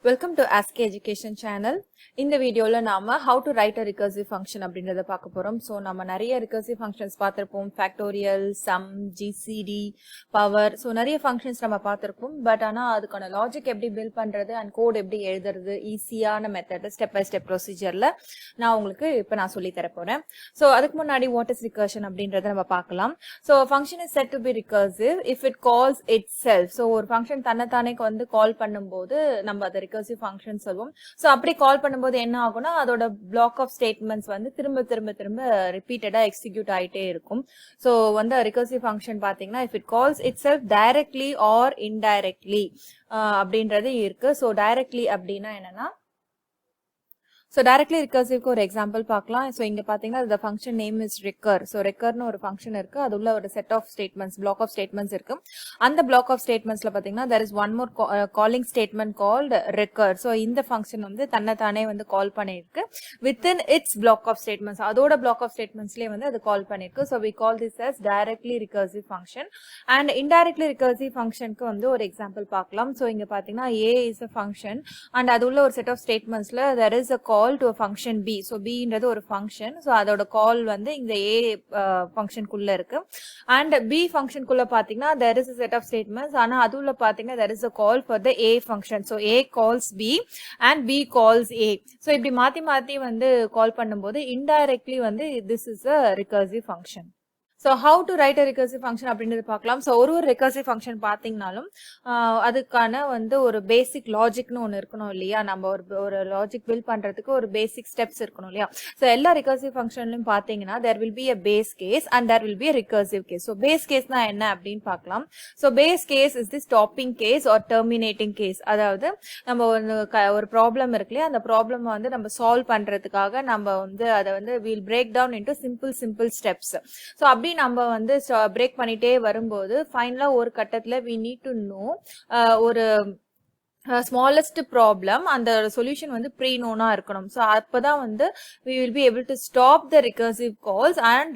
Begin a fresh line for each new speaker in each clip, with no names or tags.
Welcome to Ask Education channel. இந்த வீடியோல நாம how to write a recursive function அப்படின்றத பார்க்க போறோம். சோ நம்ம நிறைய recursive functions பார்த்திருப்போம். Factorial, sum, GCD, power. So நிறைய functions நம்ம பார்த்திருப்போம். பட் ஆனா அதுக்கான லாஜிக் எப்படி பில்ட் பண்றது and கோட் எப்படி எழுதுறது ஈஸியான மெத்தட் ஸ்டெப் பை ஸ்டெப் ப்ரொசீஜர்ல நான் உங்களுக்கு நான் சொல்லி தர போறேன். சோ அதுக்கு முன்னாடி what is recursion அப்படின்றத நம்ம பார்க்கலாம். So function is said to be recursive if it calls itself. So ஒரு function தன்னைத்தானே வந்து கால் பண்ணும்போது நம்ம அதை recursive function சொல்வோம். சோ அப்படி கால் பண்ணும்போது என்ன ஆகும்னா அதோட பிளாக் ஆஃப் ஸ்டேட்மெண்ட்ஸ் வந்து திரும்ப ரிப்பீட்டடா எக்ஸிக்யூட் ஆயிட்டே இருக்கும். சோ வந்து recursive function பாத்தீங்கன்னா if it calls itself directly or indirectly அப்படின்றது இருக்கு. சோ directly அப்படின்னா என்னன்னா So directly recursive க்கு ஒரு எக்ஸாம்பிள் பார்க்கலாம். So இங்க பாத்தீங்கன்னா the function name is recur. So recurன்னு ஒரு function இருக்கு. அது உள்ள ஒரு set of statements, block of statements இருக்கு. அந்த block of statementsல பாத்தீங்கன்னா there is one more calling statement called recur. So இந்த function வந்து தன்னைத்தானே வந்து கால் பண்ணிருக்கு within its block of statements. அதோட block of statementsலயே வந்து அது கால் பண்ணிருக்கு. So we call this as directly recursive function. And indirectly recursive functionக்கு வந்து ஒரு எக்ஸாம்பிள் பார்க்கலாம். So இங்க பாத்தீங்கன்னா a is a function and அது உள்ள ஒரு set of statementsல there is a call to a function b. So b ன்றது ஒரு function. So அதோட call வந்து இந்த a function குள்ள இருக்கு. And b function குள்ள பாத்தீங்கன்னா there is a set of statements. ஆனா அதுல பாத்தீங்கன்னா there is a call for the a function. So a calls b and b calls a. So இப்படி மாத்தி வந்து கால் பண்ணும்போது indirectly வந்து this is a recursive function. So how to write a recursive function அப்படின்றது பார்க்கலாம். So ஒரு recursive function பார்த்தீங்கனாலும் அதுக்கான வந்து ஒரு பேசிக் லாஜிக்னு ஒன்று இருக்கணும் இல்லையா? நம்ம ஒரு லாஜிக் பில்ட் பண்றதுக்கு ஒரு பேசிக் ஸ்டெப்ஸ் இருக்கணும் இல்லையா? So எல்லா recursive functionலயும் பார்த்தீங்கன்னா there will be a base case and there will be a recursive case. So base caseனா என்ன அப்படின்னு பார்க்கலாம். So base case is the stopping case or terminating case. அதாவது நம்ம ஒரு ப்ராப்ளம் இருக்கு இல்லையா? அந்த ப்ராப்ளம் வந்து நம்ம சால்வ் பண்றதுக்காக நம்ம வந்து அதை வந்து we'll break down into simple steps. So நம்ம வந்து பிரேக் பண்ணிட்டே வரும்போது ஃபைனலா ஒரு கட்டத்துல we need to know ஒரு smallest problem and the solution வந்து pre-known இருக்கணும். So அப்பதான் வந்து we will be able to stop the recursive calls and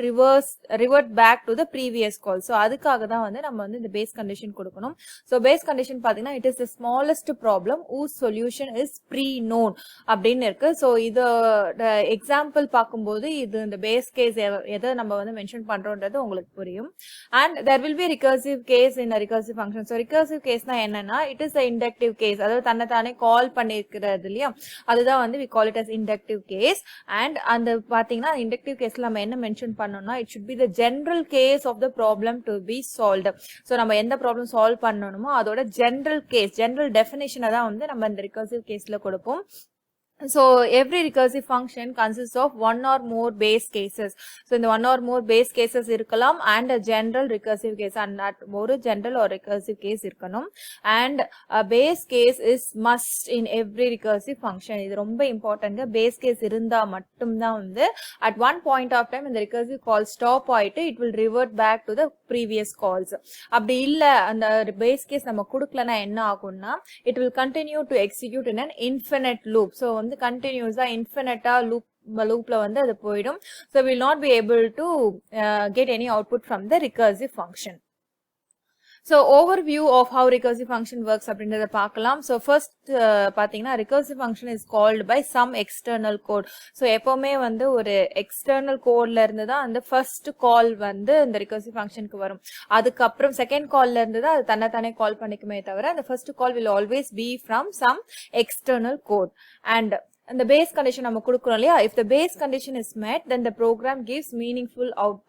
revert back to the previous call. So அதுக்காக தான் வந்து நம்ம வந்து இந்த base condition கொடுக்கணும். So base condition பாத்தீங்கன்னா it is the smallest problem whose solution is pre-known அப்படின்னு இருக்கு. So இது எக்ஸாம்பிள் பார்க்கும்போது இது இந்த base case எதை நம்ம வந்து மென்ஷன் பண்றோம்ன்றது உங்களுக்கு புரியும். And there will be a recursive case in a recursive function. So recursive caseனா என்னன்னா it is the inductive case. அதாவது தன்னைத்தானே கால் பண்ணிருக்கிறது இல்லையா? அதுதான் வந்து we call it as inductive case. And அந்த பாத்தீங்கன்னா inductive caseல நம்ம என்ன மென்ஷன் பண்ணோம்னா it should be the general case of the problem to be solved. So நம்ம எந்த ப்ராப்ளம் சால்வ் பண்ணணுமோ அதோட ஜெனரல் கேஸ், ஜெனரல் டெஃபினேஷனை தான் வந்து நம்ம இந்த recursive caseல கொடுப்போம். So every recursive function consists of one or more base cases. So இந்த one or more base cases இருக்கலாம் and a general recursive case and that ஒரு general or recursive case இருக்கணும். And a base case is must in every recursive function. இது ரொம்ப important. base case இருந்தா மட்டும்தான் வந்து at one point of time இந்த recursive call stop ஆயிட்டு it will revert back to the previous calls. அப்படி இல்ல அந்த base case நம்ம கொடுக்கலனா என்ன ஆகும்னா it will continue to execute in an infinite loop. So வந்து கண்டினியூஸா இன்ஃபினிட்டா லூப்ல வந்து அது போயிடும். So we will not be able to get any output from the recursive function. So overview of how recursive function works அப்படின்றத பார்க்கலாம். So first பாத்தீங்கன்னா recursive function is called by some external code. So எப்பவுமே வந்து ஒரு external codeல இருந்து தான் அந்த first call வந்து இந்த recursive functionக்கு வரும். அதுக்கப்புறம் second callல இருந்து தான் அது தன்னைத்தானே கால் பண்ணிக்குமே தவிர அந்த first call will always be from some external code. And the base condition நம்ம கொடுக்கிறோம் இல்லையா? If the base condition is met, then the program gives meaningful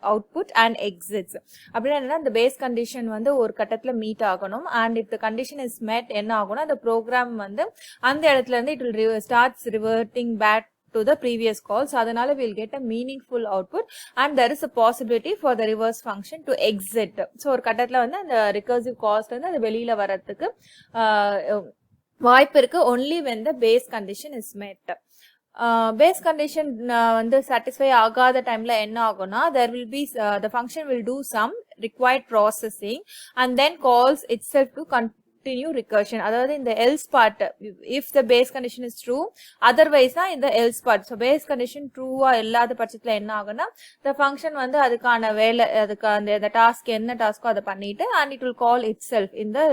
output and exits. அப்படின்னா என்னன்னா the base condition வந்து ஒரு கட்டத்துல மீட் ஆகணும் and if the condition is met என்ன ஆகும்னா the program வந்து அந்த இடத்துல இருந்து it will starts reverting back to the previous call. So அதனால we'll get a meaningful output and there is a possibility for the reverse function to exit. So ஒரு கட்டத்துல வந்து அந்த recursive cost வந்து அது வெளியில வரதுக்கு வாய்ப்பு இருக்கு only when the base condition is met. Base condition வந்து satisfy ஆகாத டைம்ல என்ன ஆகும்னா there will be the function will do some required processing and then calls itself to continue recursion. அதாவது இந்த else part, if the base condition is true, otherwise தான் இந்த else part. So base condition true-ஆ இல்லாத பட்சத்துல என்ன ஆகும்னா the function வந்து அதுக்கான வேலை, அதுக்கு அந்த task என்ன task-ஓ அதை பண்ணிட்டு and it will call itself in the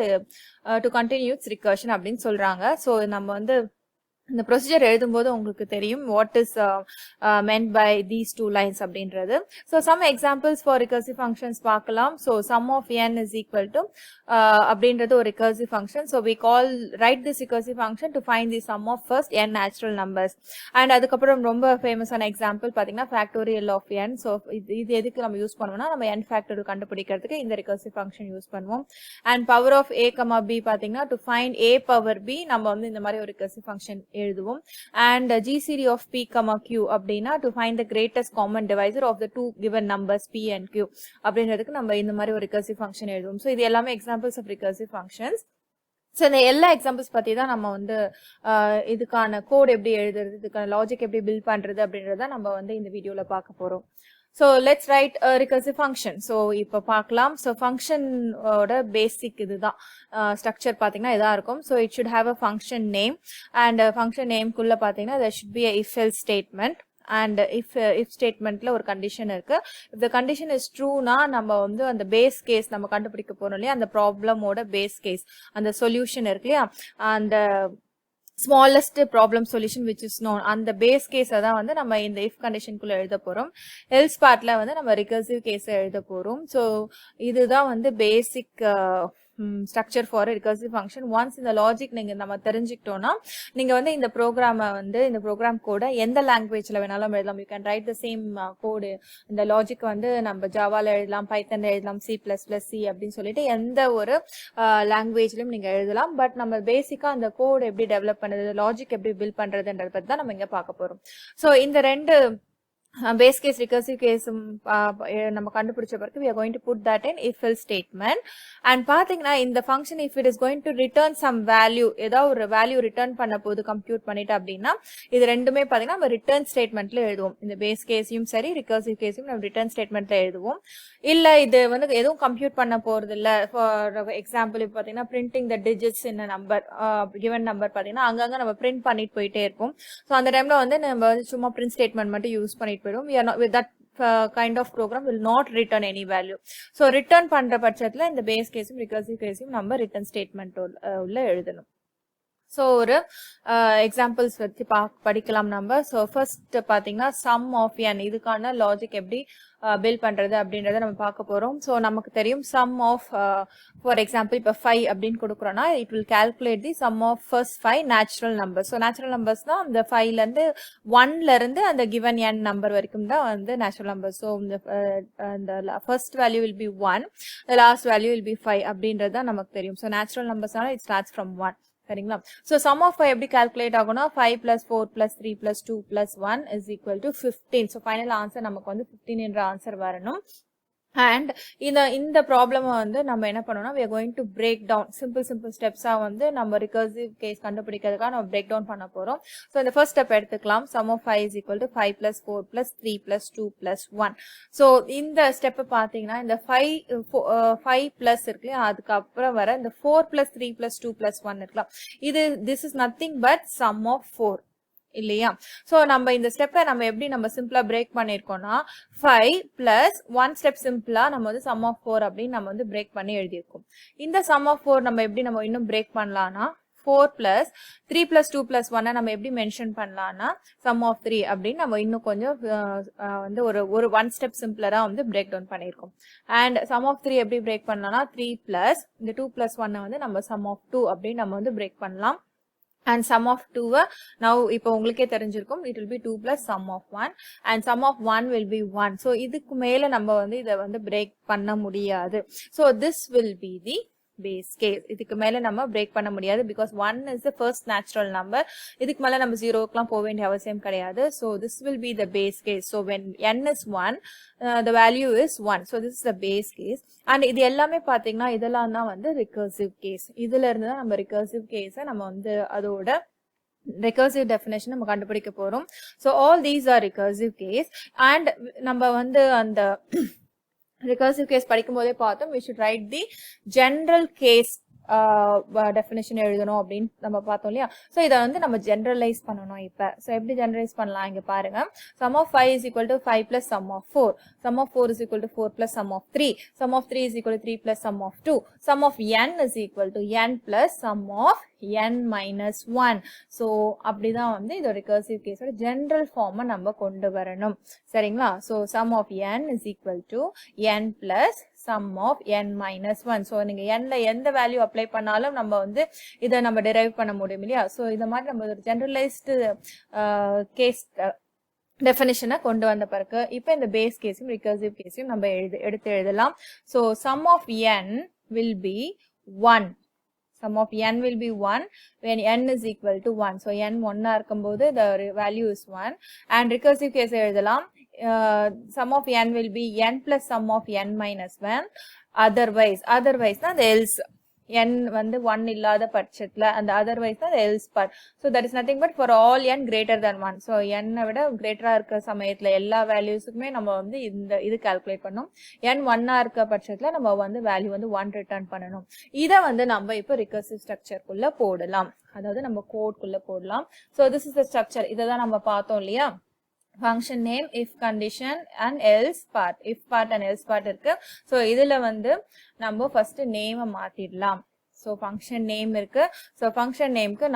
to continue its recursion அப்படின்னு சொல்றாங்க. So நம்ம வந்து இந்த ப்ரொசீஜர் எழுதும்போது உங்களுக்கு தெரியும் what is meant by these two lines அப்படின்றது. So some examples for recursive functions பார்க்கலாம். So sum of n is equal to அப்படின்றது ஒரு recursive function. So we write this recursive function to find the sum of first n natural numbers. And அதுக்கப்புறம் ரொம்ப ஃபேமஸான example பார்த்தீங்கன்னா factorial of n. So இது எதுக்கு நம்ம யூஸ் பண்ணுவோம்னா நம்ம n factorial கண்டுபிடிக்கிறதுக்கு இந்த recursive function யூஸ் பண்ணுவோம். And power of a, b பார்த்தீங்கன்னா to find a power b நம்ம வந்து இந்த மாதிரி ஒரு recursive function எழுதுவோம். And GCD of p, q அப்படின்னா to find the greatest common divisor of the two given numbers p and q அப்படின்றதுக்கு நம்ம இந்த மாதிரி ஒரு recursive function எழுதுவோம். So இது எல்லாமே examples of recursive functions. So இந்த எல்லா எக்ஸாம்பிள்ஸ் பத்தி தான் நம்ம வந்து இதுக்கான கோட் எப்படி எழுதுறது, இதுக்கான லாஜிக் எப்படி பில்ட் பண்றது அப்படின்றத நம்ம வந்து இந்த வீடியோல பார்க்க போறோம். So let's write a recursive function. So இப்ப பார்க்கலாம். So function ஓட பேசிக் இதுதான், ஸ்ட்ரக்சர் பாத்தீங்கன்னா இதா இருக்கும். So it should have a function name and function name குள்ள பாத்தீங்கன்னா there should be a if else statement. And if statementல ஒரு கண்டிஷன் இருக்கு. if the condition is true னா நம்ம வந்து அந்த பேஸ் கேஸ் நம்ம கண்டுபிடிக்க போறோம் இல்லையா, அந்த ப்ராப்ளமோட பேஸ் கேஸ், அந்த சொல்யூஷன் இருக்கு இல்லையா, அந்த smallest problem solution which is known, அந்த பேஸ் கேஸ் தான் வந்து நம்ம இந்த if condition குள்ள எழுத போறோம். else partல வந்து நம்ம recursive case எழுத போறோம். So இதுதான் வந்து பேசிக் structure for a recursive function. Once இந்த லாஜிக் நீங்க நம்ம தெரிஞ்சுக்கிட்டோம்னா நீங்க வந்து இந்த ப்ரோக்ராமை வந்து இந்த ப்ரோக்ராம் கோட எந்த லாங்குவேஜ்ல வேணாலும் எழுதலாம். You can write the same code. இந்த லாஜிக் வந்து நம்ம ஜாவால எழுதலாம், பைத்தன்ல எழுதலாம், C++C அப்படின்னு சொல்லிட்டு எந்த ஒரு லாங்குவேஜ்லயும் நீங்க எழுதலாம். பட் நம்ம பேசிக்கா அந்த கோட் எப்படி டெவலப் பண்றது, லாஜிக் எப்படி பில்ட் பண்றதுன்றத பத்தி தான் நம்ம இங்க பார்க்க போறோம். ஸோ இந்த ரெண்டு base case, recursive case நம்ம கண்டுபிடிச்ச பிறகு we are going to put that in if else statement. And பாத்தீங்கன்னா இந்த function if it is going to return some value, ஏதாவது ஒரு value return பண்ண போது compute பண்ணிட்டு அப்படின்னா இது ரெண்டுமே பாத்தீங்கன்னா நம்ம return statementல எழுதுவோம். இந்த base caseயும் சரி recursive caseயும் நம்ம return statementல எழுதுவோம். இல்ல இது வந்து எதுவும் compute பண்ண போறது இல்ல, for example இப்ப பாத்தீங்கன்னா printing the digits in a number, given number பாத்தீங்கன்னா அங்கங்க நம்ம print பண்ணிட்டு போயிட்டே இருப்போம். So அந்த டைம்ல வந்து நம்ம சும்மா print statement மட்டும் யூஸ் பண்ணிட்டு we are not with that kind of program will not return any value. So return பண்ற பட்சத்துல இந்த base case recursive case நம்ம return statement உள்ள எழுதணும். So ஒரு examples வச்சு படிக்கலாம் நம்ம. So first பாத்தீங்கன்னா sum of n, இதுக்கான லாஜிக் எப்படி பில்ட் பண்றது அப்படின்றத நம்ம பார்க்க போறோம். ஸோ நமக்கு தெரியும் sum of for example இப்போ 5 அப்படின்னு கொடுக்குறோம்னா it will calculate the sum of first 5 natural numbers. So natural numbers தான் அந்த 5ல இருந்து 1ல இருந்து அந்த given n number வரைக்கும் தான் வந்து natural numbers. ஸோ இந்த first value will be 1, the last value will be 5 அப்படின்றது தான் நமக்கு தெரியும். So natural numbers-னால it starts from 1. சரிங்களா? So sum of 5 எப்படி calculate ஆகும்னா 5 plus 4 plus 3 plus 2 plus 1 is equal to 15. So final answer நமக்கு வந்து 15 என்ற ஆன்சர் வரணும். And இந்த ப்ராப்ளம் வந்து நம்ம என்ன பண்ணோம்னா we are going to break down simple steps-ஆ வந்து நம்ம recursive case கண்டுபிடிக்கிறதுக்காக நம்ம break down பண்ண போறோம். So இந்த first step எடுத்துக்கலாம். sum of 5 is equal to 5 plus 4 plus 3 plus 2 plus 1. So இந்த ஸ்டெப் பாத்தீங்கன்னா இந்த 5 plus இருக்குல்ல, அதுக்கு அப்புறம் வர இந்த 4 plus 3 plus 2 plus 1 இருக்கலாம். இது this is nothing but sum of 4 இல்லையா? சோ நம்ம இந்த ஸ்டெப்பை நம்ம எப்படி நம்ம சிம்பிளா பிரேக் பண்ணிருக்கோம்னா 5 plus 1 ஸ்டெப் சிம்பிளா நம்ம வந்து sum of 4 அப்படின்னு நம்ம வந்து பிரேக் பண்ணி எழுதியிருக்கோம். இந்த sum of 4 நம்ம எப்படி நம்ம இன்னும் பிரேக் பண்ணலாம்னா 4 plus 3 plus 2 plus 1 நம்ம எப்படி மென்ஷன் பண்ணலாம்னா sum of 3 அப்படின்னு நம்ம இன்னும் கொஞ்சம் வந்து ஒரு 1 ஸ்டெப் சிம்பிளரா வந்து பிரேக் டவுன் பண்ணியிருக்கோம். அண்ட் sum of 3 எப்படி பிரேக் பண்ணலாம்னா 3 plus இந்த 2 plus 1 வந்து நம்ம sum of 2 அப்படின்னு நம்ம வந்து பிரேக் பண்ணலாம். And sum of 2 now இப்போ உங்களுக்கே தெரிஞ்சிருக்கும் it will be 2 plus sum of 1 and sum of 1 will be 1. So இதுக்கு மேல நம்ம வந்து இதை வந்து break பண்ண முடியாது. So this will be the base case. இதுக்கு மேல நம்ம break பண்ண முடியாது because 1 is the first natural number. இதுக்கு மேல நம்ம 0க்குலாம் போக வேண்டிய அவசியம் கிடையாது. So this will be the base case. So when n is 1, the value is 1. So this is the base case. And இது எல்லாமே பாத்தீங்கன்னா இதெல்லாம் தான் வந்து recursive case. இதுல இருந்து தான் நம்ம recursive case நம்ம வந்து அதோட recursive definition நம்ம கண்டுபிடிக்க போறோம். So all these are recursive case. And நம்ம வந்து அந்த recursive case படிக்கும் போதே பார்த்தோம் we should write the general case definition எழுதணும் அப்படின்னு நம்ம பார்த்தோம் இல்லையா. ஸோ இதை வந்து நம்ம ஜென்ரலைஸ் பண்ணணும் இப்போ. ஸோ எப்படி ஜென்ரலைஸ் பண்ணலாம் இங்கே பாருங்க. sum of 5 is equal to 5 plus sum of 4. Sum of 4 is equal to 4 plus sum of 3. Sum of 3 is equal to 3 plus sum of 2. Sum of n is equal to n plus sum of n minus 1. So அப்படிதான் வந்து இதோட recursive கேஸோட general ஃபார்மை நம்ம கொண்டு வரணும். சரிங்களா. So sum of n is equal to n plus sum of n minus 1. So நீங்க nல எந்த வேல்யூ அப்ளை பண்ணாலும் நம்ம வந்து இதை நம்ம டெரைவ் பண்ண முடியும் இல்லையா. ஸோ இந்த மாதிரி நம்ம ஒரு ஜென்ரலைஸ்டு கேஸ் டெஃபினிஷனை கொண்டு வந்த பிறகு இப்போ இந்த பேஸ் கேஸையும் ரிகர்சிவ் கேஸையும் நம்ம எடுத்து எழுதலாம். So sum of n will be 1. Sum of n will be 1 when n is equal to 1. So n 1 இருக்கும்போது the value is 1. And recursive case எழுதலாம். Sum of n will be n plus sum of n minus 1. Otherwise na the else. n வந்து 1 இல்லாத பட்சத்துல அந்த otherwise தான் the else part. So that is nothing but for all n greater than 1. So n விட greater இருக்க சமயத்துல எல்லா வேல்யூஸுக்குமே நம்ம வந்து இது கால்குலேட் பண்ணோம். n 1 இருக்க பட்சத்துல நம்ம வந்து வேல்யூ வந்து 1 ரிட்டர்ன் பண்ணணும். இதை வந்து நம்ம இப்போ ரிகர்சிவ் ஸ்ட்ரக்சர்க்குள்ள போடலாம். அதாவது நம்ம கோட்குள்ள போடலாம். So this is the structure. இதை தான் நம்ம பார்த்தோம் இல்லையா. function name, if condition and else part. if part and else part இருக்கு. So இதுல வந்து நம்ம first name மாத்திடலாம். So function name இருக்கு. So function nameக்கு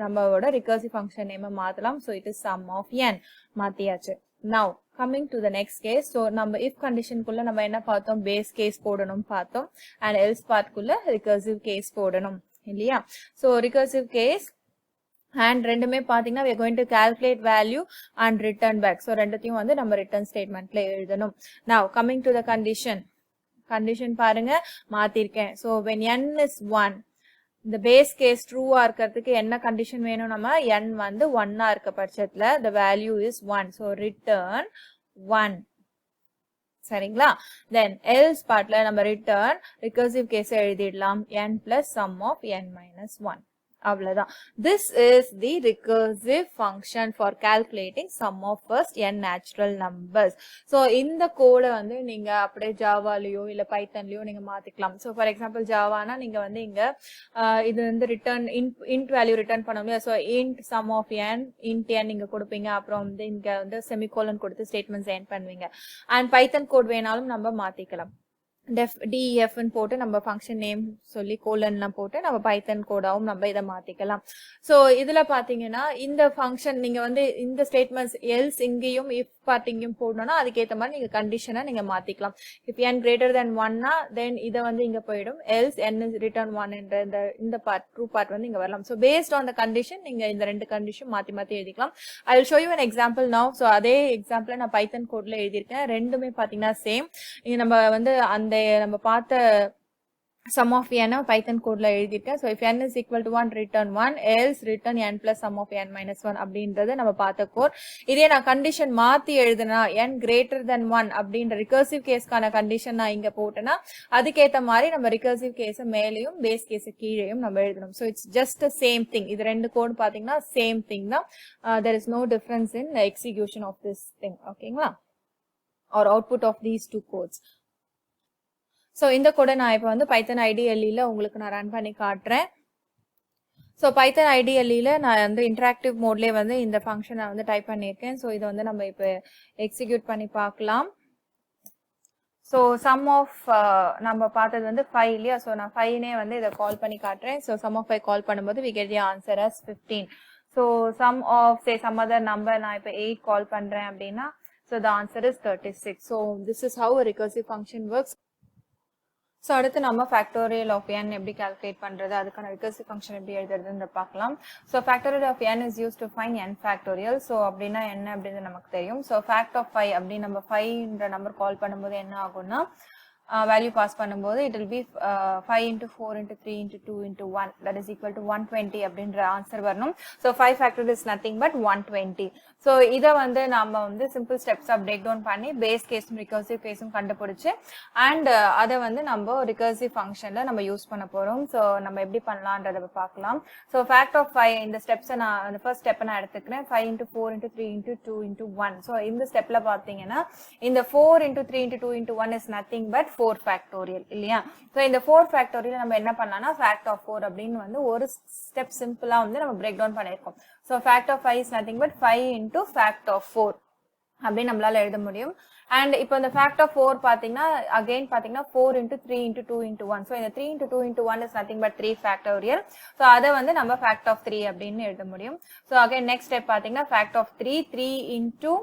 நம்மவோட recursive function name மாத்தலாம். So it is sum of n மாத்தியாச்சு. Now coming to the next case. So நம்ம if condition குள்ள நம்ம என்ன பார்த்தோம், base case போடணும் பார்த்தோம், and else part குள்ள recursive case போடணும் இல்லையா. So recursive case and ரெண்டுமே பாத்தீங்கன்னா we are going to calculate value and return back. So ரெண்டுத்தையும் வந்து நம்ம return statementல எழுதணும். Now coming to the condition பாருங்க மாத்திருக்கேன். So when n is 1, the base case true இருக்கிறதுக்கு என்ன condition வேணும், நம்ம n வந்து 1 இருக்க பட்சத்துல the value is 1. So return 1. சரிங்களா. Then else partல நம்ம return recursive case எழுதிடலாம் n plus sum of n minus 1. அவ்வளவுதான். This is the recursive function for calculating sum of first n natural numbers. So இந்த கோடை வந்து நீங்க அப்படியே ஜாவாலயோ இல்ல பைத்தன்லயோ நீங்க மாத்திக்கலாம். So for example ஜாவானா நீங்க வந்து இங்க இது வந்து ரிட்டர்ன் int வேல்யூ ரிட்டர்ன் பண்ண முடியும். So int sum of n int n நீங்க கொடுப்பீங்க. அப்புறம் வந்து இங்க வந்து செமிகோலன் கொடுத்து ஸ்டேட்மெண்ட்ஸ் எண்ட் பண்ணுவீங்க. And பைத்தன் கோட் வேணாலும் நம்ம மாத்திக்கலாம். def போட்டு நம்ம ஃபங்க்ஷன் நேம் சொல்லி கோலன்லாம் போட்டு நம்ம பைத்தன் கோடாவும் நம்ம இதை மாத்திக்கலாம். ஸோ இதுல பாத்தீங்கன்னா இந்த ஃபங்க்ஷன் நீங்க வந்து இந்த ஸ்டேட்மெண்ட்ஸ் எல்ஸ் இங்கேயும் இஃப் பார்ட் இங்கேயும் போடணும்னா அதுக்கேற்ற மாதிரி நீங்க கண்டிஷனை நீங்க மாத்திக்கலாம். இஃப் n greater than 1னா தென் இதை வந்து இங்க போயிடும். எல்ஸ் n is return 1 என்ற இந்த பார்ட் ட்ரூ பார்ட் வந்து இங்க வரலாம். So based on the condition நீங்க இந்த ரெண்டு கண்டிஷன் மாத்தி மாத்தி எழுதிக்கலாம். I will show you an example now. So அதே எக்ஸாம்பிள் நான் பைத்தன் கோட்ல எழுதியிருக்கேன். ரெண்டுமே பாத்தீங்கன்னா சேம். நம்ம வந்து அந்த நம்ம பார்த்த sum of n பைத்தன் கோட்ல எழுதிட்டேன். So if n is equal to 1 return 1, else return n plus sum of n minus 1 அப்படின்றது நம்ம பார்த்த கோட். இதே நான் கண்டிஷன் மாத்தி எழுதுனா n greater than 1 அப்படின்ற ரிகர்சிவ் கேஸ்க்கான கண்டிஷன் நான் இங்க போட்டேன்னா அதுக்கேற்ற மாதிரி நம்ம ரிகர்சிவ் கேஸ் மேலேயும் பேஸ் கேஸ் கீழேயும் நம்ம எழுதணும். So it's just the same thing. இது ரெண்டு கோட் பாத்தீங்கன்னா சேம் திங் தான். There is no difference in the execution of this thing. ஓகேங்களா, or output of these two codes. So இந்த கோடை நான் இப்போ வந்து பைத்தன் ஐடிஎல்இல உங்களுக்கு நான் ரன் பண்ணி காட்டுறேன். ஸோ பைத்தன் ஐடிஎல்இல நான் வந்து இன்டராக்டிவ் மோட்லேயே வந்து இந்த ஃபங்க்ஷனை வந்து டைப் பண்ணியிருக்கேன். ஸோ இதை வந்து நம்ம இப்போ எக்ஸிக்யூட் பண்ணி பார்க்கலாம். ஸோ சம் ஆஃப் நம்ம பார்த்தது வந்து 5 இல்லையா. ஸோ நான் 5னே வந்து இதை கால் பண்ணி காட்டுறேன். ஸோ சம் ஆஃப் 5 கால் பண்ணும்போது we get the answer as 15. So sum of say some other number நான் இப்போ 8 கால் பண்ணுறேன் அப்படின்னா so the answer is 36. So this is how a recursive function works. So அடுத்து நம்ம factorial of n எப்படி calculate பண்றது, அதுக்கான recursive function எப்படி எழுதுறதுன்னு பார்க்கலாம். So factorial of n is used to find n factorial. So அப்படின்னா என்ன அப்படின்றது நமக்கு தெரியும். So fact of 5 அப்படி நம்ம 5ன்ற நம்பர் கால் பண்ணும்போது என்ன ஆகும்னா value pass பண்ணும்போது it will be 5 into 4 into 3 into 2 into 1 that is equal to 120 அப்படின்ற ஆன்சர் வரணும். So 5 factorial is nothing but 120. So இதை வந்து நாம வந்து simple steps break down பண்ணி base case recursive case கண்டுபிடிச்சு and அதை வந்து நம்ம recursive functionல நம்ம யூஸ் பண்ண போறோம். So நம்ம எப்படி பண்ணலாம்ன்றத பார்க்கலாம். So fact of 5 இந்த steps நான் அந்த first step நான் எடுத்துக்கிறேன். 5 into 4 into 3 into 2 into 1. So இந்த ஸ்டெப்ல பாத்தீங்கன்னா இந்த 4 into 3 into 2 into 1 is nothing but 4 factorial இல்லையா so இந்த 4 factorial நம்ம என்ன பண்ணலாம்னா fact of 4 அப்படின்னு வந்து ஒரு ஸ்டெப் சிம்பிளா வந்து நம்ம பிரேக் டவுன் பண்ணிருக்கோம் so fact of 5 is nothing but 5 into fact of 4 அப்படி நம்மளால எழுத முடியும் and இப்போ இந்த fact of 4 பாத்தீங்கன்னா again பாத்தீங்கன்னா 4 into 3 into 2 into 1 so இந்த 3 into 2 into 1 is nothing but 3 factorial so அத வந்து நம்ம fact of 3 அப்படின்னு எழுத முடியும் so again next step பாத்தீங்கன்னா fact of 3 into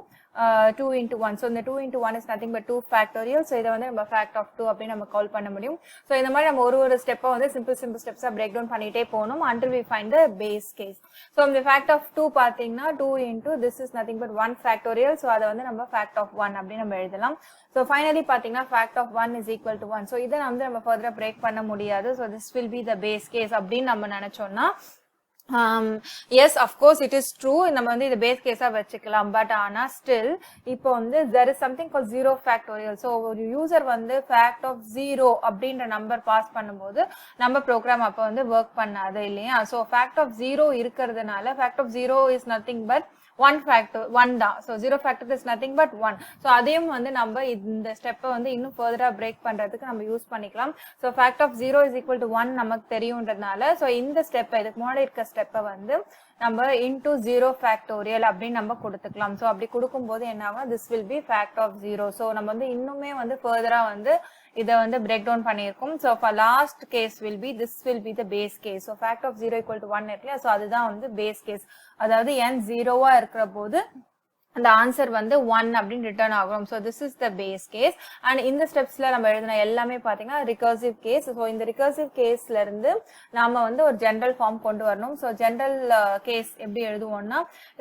2 into 1 so இந்த 2 into 1 is nothing but 2 factorial so இத வந்து நம்ம fact of 2 அப்படி நம்ம கால் பண்ண முடியும் so இந்த மாதிரி நம்ம ஒரு ஸ்டெப்பை வந்து simple steps break down பண்ணிட்டே போகணும் until we find the base case so இந்த fact of 2 பாத்தீங்கன்னா 2 into this is nothing but 1 factorial so அத வந்து நம்ம fact of 1 அப்படி நம்ம எழுதலாம் so finally பாத்தீங்கன்னா fact of 1 is equal to 1 so இத நம்ம further break பண்ண முடியாது so this will be the base case அப்படி நம்ம நினைச்சோம்னா yes of course it is true நம்ம வந்து இது பேஸ் கேஸா வெச்சுக்கலாம் பட் ஆனா still இப்போ வந்து there is something called 0 factorial so ஒரு யூசர் வந்து fact of 0 அப்படிங்கற நம்பர் பாஸ் பண்ணும்போது நம்ம ப்ரோகிராம் அப்ப வந்து வர்க் பண்ணாது இல்லையா so fact of 0 இருக்குறதுனால fact of 0 is nothing but 1 factor 1 தான் so 0 factor is nothing but 1 so அதையும் வந்து நம்ம இந்த ஸ்டெப்பை வந்து இன்னும் further break பண்றதுக்கு நம்ம யூஸ் பண்ணிக்கலாம் so fact of 0 is equal to 1 நமக்கு தெரியும்ன்றதனால so இந்த ஸ்டெப்பை இதுக்கு முன்னாடி இருக்க ஸ்டெப்பை வந்து நம்ம into 0 factorial அப்படி நம்ம கொடுத்துக்கலாம் so அப்படி கொடுக்கும்போது என்ன ஆகும் this will be fact of 0 so நம்ம வந்து இன்னுமே வந்து further வந்து இத வந்து break down பண்ணிருக்கோம் so for last case will be this will be the base case so fact of 0 equal to 1 இருக்குல so அதுதான் வந்து base case அதாவது n 0வா இருக்கிற போது அந்த ஆன்சர் வந்து 1 அப்படினு ரிட்டர்ன் ஆகும் so this is the base case and இந்த ஸ்டெப்ஸ்ல நம்ம எழுதின எல்லாமே பாத்தீங்கன்னா recursive case so இந்த recursive caseல இருந்து நாம வந்து ஒரு ஜெனரல் ஃபார்ம் கொண்டு வரணும் so ஜெனரல் கேஸ் எப்படி எழுதுவோம்னா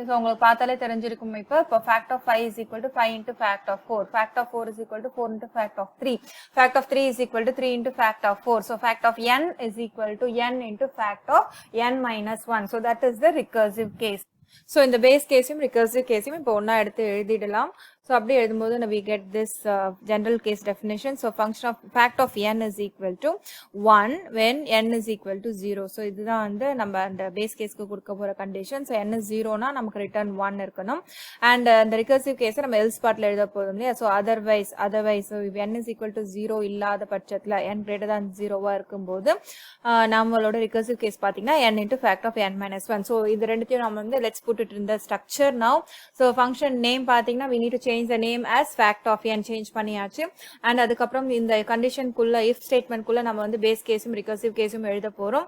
so உங்களுக்கு பார்த்தாலே தெரிஞ்சிருக்கும் இப்போ fact of 5 is equal to 5 into fact of 4 fact of 4 is equal to 4 into fact of 3 fact of 3 is equal to 3 into fact of 4 so fact of n is equal to n into fact of n minus 1 so that is the recursive case so in the base case recursive case இப்போ ஒண்ணா எடுத்து எழுதிடலாம் so அப்படி எழுதும்போது we get this general case definition so function of fact of n is equal to 1 when n is equal to 0 so இதுதான் வந்து நம்ம அந்த base case க்கு கொடுக்க போற condition so n is 0 னா நமக்கு return 1 இருக்கணும் and the recursive case நம்ம else partல எழுத போறோம் இல்லையா so otherwise so if n is equal to 0 இல்லாத பட்சத்துல n greater than 0வா இருக்கும்போது நம்மளோட recursive case பாத்தீங்கன்னா n into fact of n minus 1 so இது ரெண்டுத்தையும் நாம வந்து let's put it in the structure now so function name பாத்தீங்கன்னா we need to change the name as fact of n change பண்ணியாச்சு and அதுக்கு அப்புறம் இந்த condition குள்ள if statement குள்ள நம்ம வந்து base case recursive case எழுத போறோம்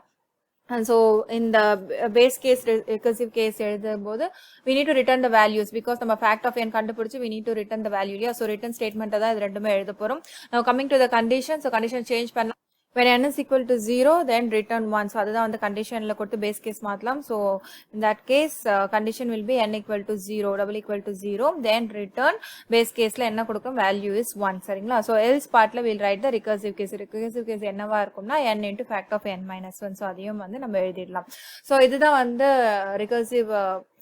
and so in the base case recursive case எழுதும்போது we need to return the values because நம்ம fact of n கண்டுபிடிச்சு we need to return the value இல்லையா so return statement தான் இது ரெண்டுமே எழுத போறோம் now coming to the condition so condition change பண்ணா when n is equal to 0 then return 1 so அதுதான் வந்து conditionல கொடுத்து base case மாத்தலாம் so in that case condition will be n equal to 0 double equal to 0 then return base caseல என்ன கொடுக்கும் value is 1 சரிங்களா so else partல we'll write the recursive case என்னவா இருக்கும்னா n into fact of n minus 1 so அதையும் வந்து நம்ம எழுதிடலாம் so இதுதான் வந்து recursive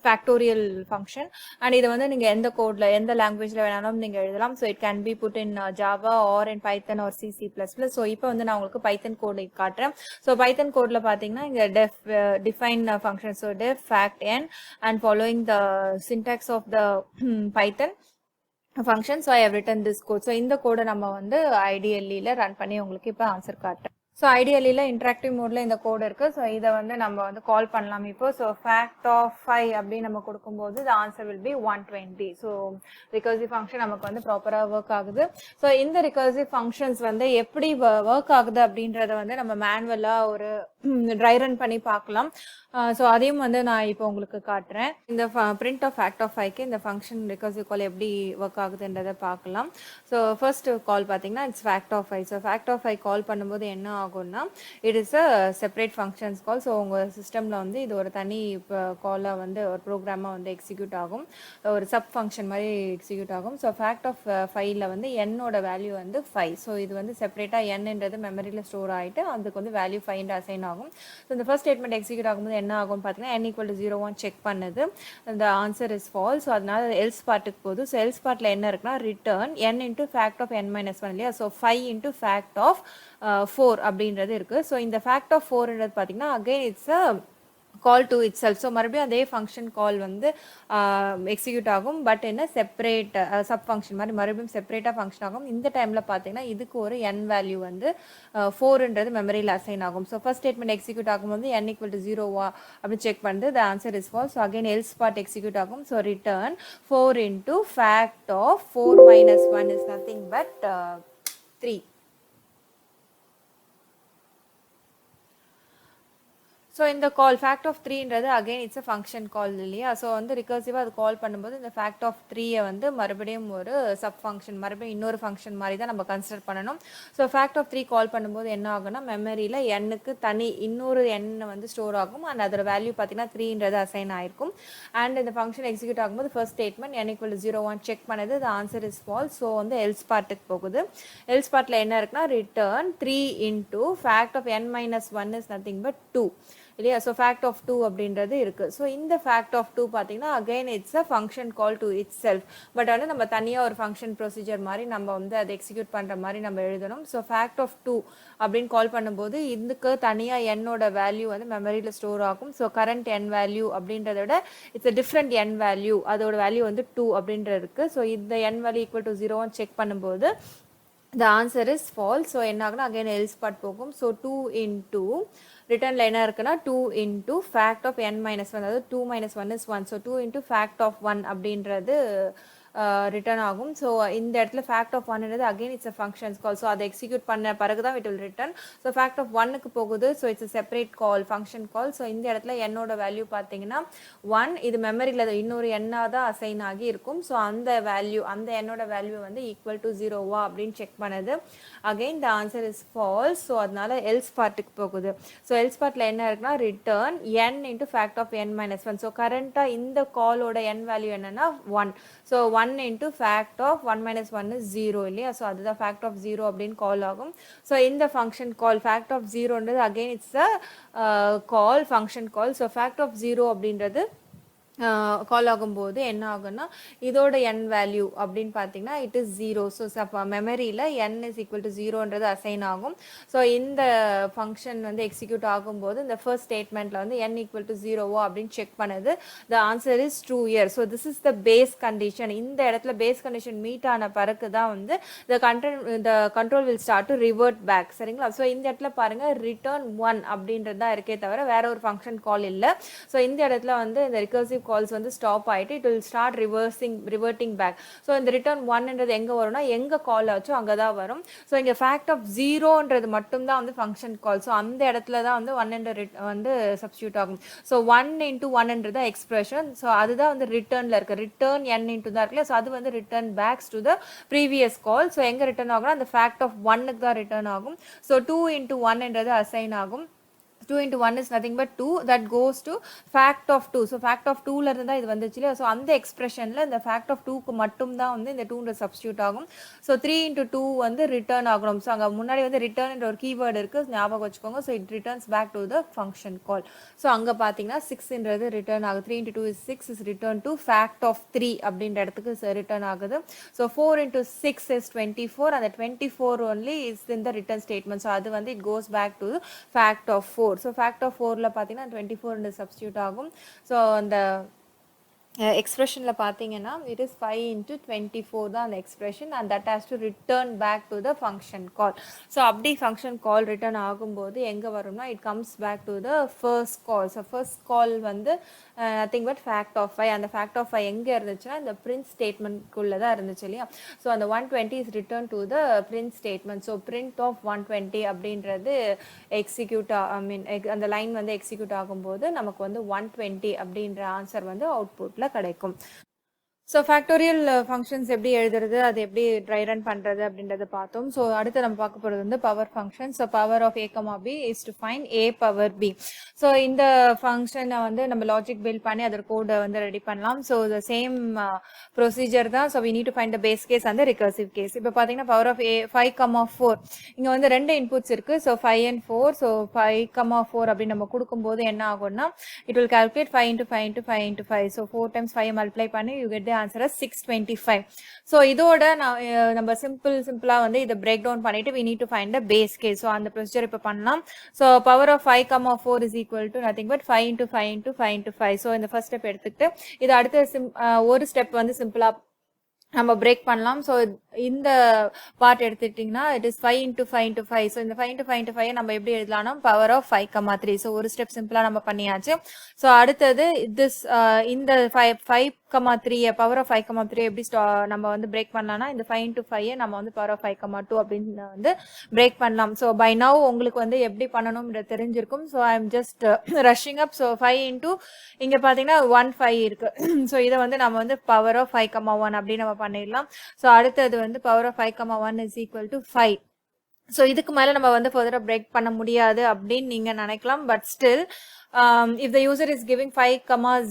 factorial function and இத வந்து நீங்க எந்த கோட்ல எந்த லாங்குவேஜ்ல வேணாலும் நீங்க எழுதலாம் so it can be put in java or in python or c c++ so இப்போ வந்து நான் உங்களுக்கு python கோட் காட்றேன் so python கோட்ல பாத்தீங்கன்னா இங்க define function so def fact n and following the syntax of the python function so I have written this code so இந்த கோட நம்ம வந்து ideally ல ரன் பண்ணி உங்களுக்கு இப்ப ஆன்சர் காட்றேன் so ideally ல interactive mode ல இந்த கோட் இருக்கு so இத வந்து நம்ம வந்து கால் பண்ணலாம் இப்போ so fact of 5 அப்படி நம்ம கொடுக்கும்போது the answer will be 120 so recursive function நமக்கு வந்து ப்ராப்பரா வர்க் ஆகுது so இந்த recursive functions வந்து எப்படி வர்க் ஆகுது அப்படின்றத வந்து நம்ம மேனுவலா ஒரு dry run பண்ணி பார்க்கலாம் so அதையும் வந்து நான் இப்போ உங்களுக்கு காட்றேன் இந்த print of fact of 5 க்கு இந்த function recursive call எப்படி வர்க் ஆகுதுன்றத பார்க்கலாம் so first call பாத்தீங்கன்னா it's fact of 5 so fact of 5 கால் பண்ணும்போது என்ன ஆகும்னா it is a separate functions call so உங்க சிஸ்டம்ல வந்து இது ஒரு தனி காலா வந்து ஒரு ப்ரோகிராமா வந்து எக்ஸிக்யூட் ஆகும் ஒரு சப் ஃபங்க்ஷன் மாதிரி எக்ஸிக்யூட் ஆகும் so fact of 5 ல வந்து n ஓட வேல்யூ வந்து 5 so இது வந்து செப்பரேட்டா n ன்றது மெமரியில ஸ்டோர் ஆயிட்டு அதுக்கு வந்து வேல்யூ 5 ன்னு அசைன் ஆகும் so இந்த ஃபர்ஸ்ட் ஸ்டேட்மென்ட் எக்ஸிக்யூட் ஆகும்போது என்ன ஆகும் பாத்தீங்கன்னா n equal to 0 1 செக் பண்ணுது the answer is false so அதனால else பார்ட்டுக்கு போகுது so else பார்ட்ல என்ன இருக்குன்னா return n into fact of n minus 1 இல்லையா so 5 into fact of 4 அப்படின்றது இருக்கு so இந்த fact of 4 ன்றது பாத்தீங்கன்னா again it's a call to itself. So மறுபடியும் அதே function call வந்து execute ஆகும், பட் என்ன செப்பரேட் சப் ஃபங்க்ஷன் மாதிரி மறுபடியும் செப்பரேட்டாக ஃபங்க்ஷன் ஆகும். இந்த டைமில் பார்த்தீங்கன்னா இதுக்கு ஒரு n வேல்யூ வந்து 4ன்றது மெமரியில் அசைன் ஆகும். ஸோ ஃபர்ஸ்ட் ஸ்டேட்மெண்ட் எக்ஸிக்யூட் ஆகும்போது n = 0வா அப்படின்னு செக் பண்ணுது. The answer is false. So again else part execute ஆகும். So return 4 into fact of 4 minus 1 is nothing but 3. So in the call fact of 3ன்றது again it's a function call இல்லையா. So வந்து ரிகர்சிவாக அது கால் பண்ணும்போது இந்த fact of 3ஐ வந்து மறுபடியும் ஒரு sub function மறுபடியும் இன்னொரு ஃபங்க்ஷன் மாதிரி தான் நம்ம கன்சிடர் பண்ணணும். ஸோ fact of 3 கால் பண்ணும்போது என்ன ஆகும்னா மெமரியில் n-க்கு தனி இன்னொரு n வந்து ஸ்டோர் ஆகும். அண்ட் அதோட வேல்யூ பார்த்தீங்கன்னா 3ன்றது அசைன் ஆயிருக்கும். அண்ட் இந்த ஃபங்க்ஷன் எக்ஸிக்யூட் ஆகும்போது ஃபர்ஸ்ட் ஸ்டேட்மெண்ட் n = 0 செக் பண்ணது. the answer is false. So வந்து எல்ஸ் பார்ட்டுக்கு போகுது. எல்ஸ் பார்ட்டில் என்ன இருக்குன்னா return 3 into fact of n minus 1 is nothing but 2 இல்லையா. ஸோ ஃபேக்ட் ஆஃப் 2 அப்படின்றது இருக்குது. ஸோ இந்த ஃபேக்ட் ஆஃப் 2 பார்த்தீங்கன்னா again it's a function call to it self. But வந்து நம்ம தனியாக ஒரு ஃபங்க்ஷன் ப்ரொசீஜர் மாதிரி நம்ம வந்து அதை எக்ஸிக்யூட் பண்ணுற மாதிரி நம்ம எழுதணும். ஸோ ஃபேக்ட் ஆஃப் 2 அப்படின்னு கால் பண்ணும்போது இதுக்கு தனியாக என்னோட வேல்யூ வந்து மெமரியில் ஸ்டோர் ஆகும். ஸோ கரண்ட் n வேல்யூ அப்படின்றத விட it's a different n value, அதோட வேல்யூ வந்து 2 அப்படின்றது இருக்குது. ஸோ இந்த n வேல்யூ = 0 செக் பண்ணும்போது the answer is false. So என்ன ஆகுனா அகைன் எல்ஸ் பார்ட் போகும். ஸோ 2 into ரிட்டர்னில் என்ன இருக்குன்னா 2 into fact of n minus 1, அதாவது 2 minus 1 is 1. So 2 into fact of 1 அப்படின்றது ரிட்டர்ன் ஆகும். ஸோ இந்த இடத்துல ஃபேக்ட் ஆஃப் 1ன்றது again it's a functions call. So அதை எக்ஸிக்யூட் பண்ண பிறகு தான் it will return. So fact of 1க்கு போகுது. So it's a separate call function call. So இந்த இடத்துல என்னோட வேல்யூ பார்த்தீங்கன்னா 1, இது மெமரியில் இன்னொரு எண்ணாக தான் அசைன் ஆகி இருக்கும். ஸோ அந்த வேல்யூ அந்த என்னோட வேல்யூ வந்து = 0வா அப்படின்னு செக் பண்ணுது. Again the answer is false. So அதனால எல்ஸ் பார்ட்டுக்கு போகுது. ஸோ எல்ஸ் பார்ட்டில் என்ன இருக்குன்னா return n into fact of n minus 1. So கரண்ட்டாக இந்த காலோட n வேல்யூ என்னன்னா 1. So 1 into fact of 1 minus 1 is 0 இல்லையா. ஸோ அதுதான் fact of 0 அப்படின்னு கால் ஆகும். ஸோ இந்த ஃபங்க்ஷன் கால் fact of 0ன்றது again it's a call function call. So fact of 0 அப்படின்றது கால் ஆகும்போது என்ன ஆகும்னா இதோட n வேல்யூ அப்படின்னு பார்த்தீங்கன்னா இட் இஸ் 0. ஸோ மெமரியில் n is equal to 0ன்றது அசைன் ஆகும். ஸோ இந்த ஃபங்க்ஷன் வந்து எக்ஸிக்யூட் ஆகும்போது இந்த ஃபர்ஸ்ட் ஸ்டேட்மெண்ட்டில் வந்து n equal to 0வோ அப்படின்னு செக் பண்ணுது. The answer is true year. So this is the base condition. இந்த இடத்துல பேஸ் கண்டிஷன் மீட் ஆன பிறகு தான் வந்து the control will start to revert back. சரிங்களா. ஸோ இந்த இடத்துல பாருங்கள் ரிட்டர்ன் 1 அப்படின்றது தான் இருக்கே தவிர வேற ஒரு ஃபங்க்ஷன் கால் இல்லை. ஸோ இந்த இடத்துல வந்து இந்த ரிகர்சிவ் கால்ஸ் வந்து ஸ்டாப் ஆகிட்டு it will start reverting back. So இந்த ரிட்டர்ன் 1ன்றது எங்கே வரும்னா எங்கே கால் ஆச்சோ அங்கே தான் வரும். ஸோ இங்கே ஃபேக்ட் ஆஃப் 0ன்றது மட்டும்தான் வந்து ஃபங்க்ஷன் கால். ஸோ அந்த இடத்துல தான் வந்து 1 வந்து சப்ஸ்டியூட் ஆகும். ஸோ 1 into 1ன்றது எக்ஸ்பிரஷன். ஸோ அதுதான் வந்து ரிட்டர்னில் இருக்குது. ரிட்டர்ன் n into தான் இருக்குல்ல. ஸோ அது வந்து return backs to the previous call. So எங்கே ரிட்டர்ன் ஆகும்னா அந்த ஃபேக்ட் ஆஃப் 1க்கு தான் ரிட்டர்ன் ஆகும். ஸோ 2 into 1ன்றது அசைன் ஆகும். 2 into 1 is nothing but 2 that goes to fact of 2. So fact of 2ல இருந்து தான் இது வந்துச்சு இல்லையா. ஸோ அந்த எக்ஸ்பிரஷனில் இந்த fact of 2க்கு மட்டும் தான் வந்து இந்த 2ன்ற சப்ஸ்டியூட் ஆகும். ஸோ 3 into 2 வந்து ரிட்டர்ன் ஆகணும். ஸோ அங்கே முன்னாடி வந்து ரிட்டர்ன் ஒரு கீவேர்டு இருக்குது, ஞாபகம் வச்சுக்கோங்க. So it returns back to the function call. So அங்கே பார்த்தீங்கன்னா 6ன்றது ரிட்டர்ன் ஆகுது. 3 into 2 is 6 is return to fact of 3 அப்படின்ற இடத்துக்கு ரிட்டர்ன் ஆகுது. So 4 into 6 is 24. அந்த 24 only is in the return statement. So அது வந்து it goes back to fact of 4. So fact of 4ல பார்த்தீங்கன்னா 24 சப்ஸ்டியூட் ஆகும். ஸோ அந்த எக்ஸ்பிரஷனில் பார்த்தீங்கன்னா இட் இஸ் 5 into 24 தான் அந்த expression. And that has to return back to the function call. So அப்படி ஃபங்க்ஷன் கால் ரிட்டர்ன் ஆகும்போது எங்கே வரும்னா it comes back to the first call. So first call வந்து நத்திங் பட் ஃபேக்ட் ஆஃப் 5. அந்த fact of 5 எங்கே இருந்துச்சுன்னா இந்த print ஸ்டேட்மெண்ட்குள்ளே தான் இருந்துச்சு இல்லையா. ஸோ அந்த 120 is return to the print statement. So print of 120 அப்படின்றது எக்ஸிக்யூட் அந்த லைன் வந்து எக்ஸிக்யூட் ஆகும்போது நமக்கு வந்து 120 அப்படின்ற ஆன்சர் வந்து அவுட்புட் கிடைக்கும். ஸோ ஃபேக்டோரியல் ஃபங்க்ஷன்ஸ் எப்படி எழுதுறது, அது எப்படி ட்ரை ரன் பண்ணுறது அப்படின்றத பார்த்தோம். ஸோ அடுத்து நம்ம பார்க்க போகிறது வந்து power function. So power of a, b is to find a power b. So இந்த ஃபங்க்ஷனை வந்து நம்ம லாஜிக் பில்ட் பண்ணி அதோட கோடை வந்து ரெடி பண்ணலாம். ஸோ த சேம் ப்ரொசீஜர் தான். So we need to find the base case அந்த ரிகர்சிவ் கேஸ். இப்போ பார்த்தீங்கன்னா பவர் ஆஃப் a 5, 4 இங்கே வந்து 2 இன்புட்ஸ் இருக்குது. So 5 and 4. ஸோ 5, 4 அப்படின்னு நம்ம கொடுக்கும்போது என்ன ஆகும்னா it will calculate 5 into 5 into 5 into 5. So 4 times 5 multiply பண்ணி you get the answer as 625. So இதோட நம்ம சிம்பிளா வந்து இத break down பண்ணிட்டு we need to find the base case. So அந்த procedure இப்ப பண்ணலாம். So power of 5, 4 is equal to nothing but 5 into 5 into 5 into 5. So இந்த first step எடுத்துக்கிட்டு இது அடுத்த ஒரு ஸ்டெப் வந்து சிம்பிளா நம்ம பிரேக் பண்ணலாம். ஸோ இந்த பார்ட் எடுத்துக்கிட்டிங்கன்னா it is 5 into 5 into 5. So இந்த 5 into 5 into 5 நம்ம எப்படி எழுதலாம்னா பவர் ஆஃப் 5, 3. ஸோ ஒரு ஸ்டெப் சிம்பிளா நம்ம பண்ணியாச்சு. ஸோ அடுத்தது இந்த 5, 3 பவர் ஆஃப் 5, 3 எப்படி நம்ம வந்து பிரேக் பண்ணலாம்னா இந்த 5 into 5 நம்ம வந்து பவர் ஆஃப் 5, 2 அப்படின்னு வந்து பிரேக் பண்ணலாம். ஸோ பை நவ் உங்களுக்கு வந்து எப்படி பண்ணணும்ன்றது தெரிஞ்சிருக்கும். So I am just rushing up. So 5 into இங்க பாத்தீங்கன்னா 1, 5 இருக்கு. ஸோ இதை வந்து நம்ம வந்து பவர் ஆஃப் 5, 1 அப்படின்னு நம்ம பண்ணிடலாம். ஸோ அடுத்தது வந்து power of 5, 1 is equal to 5. So இதுக்கு மேல நம்ம வந்து ஃபர்தரா பிரேக் பண்ண முடியாது அப்படின்னு நீங்க நினைக்கலாம். But still if the user is giving 5,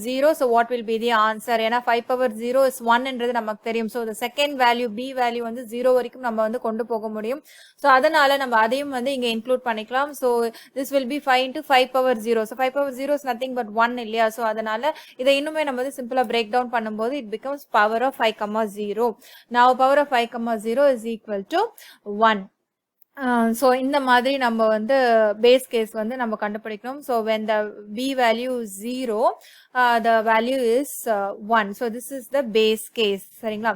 0, so what will be the answer? ஏன்னா 5 power 0 is 1 என்றது நமக்கு தெரியும். So the second value b value வந்து 0 வரைக்கும் நம்ம வந்து கொண்டு போக முடியும். ஸோ அதனால நம்ம அதையும் வந்து இங்க இன்க்ளூட் பண்ணிக்கலாம். So this will be 5 into 5 power 0. So 5 power 0 is nothing but 1 இல்லையா? ஸோ அதனால இதை இன்னுமே நம்ம வந்து சிம்பிளா பிரேக் டவுன் பண்ணும்போது it becomes power of 5, 0. Now power of 5, 0 is equal to 1. So இந்த மாதிரி நம்ம வந்து base case வந்து நம்ம கண்டுபிடிக்கணும். So when the b value is 0, the value is 1. So this is the base case. சரிங்களா?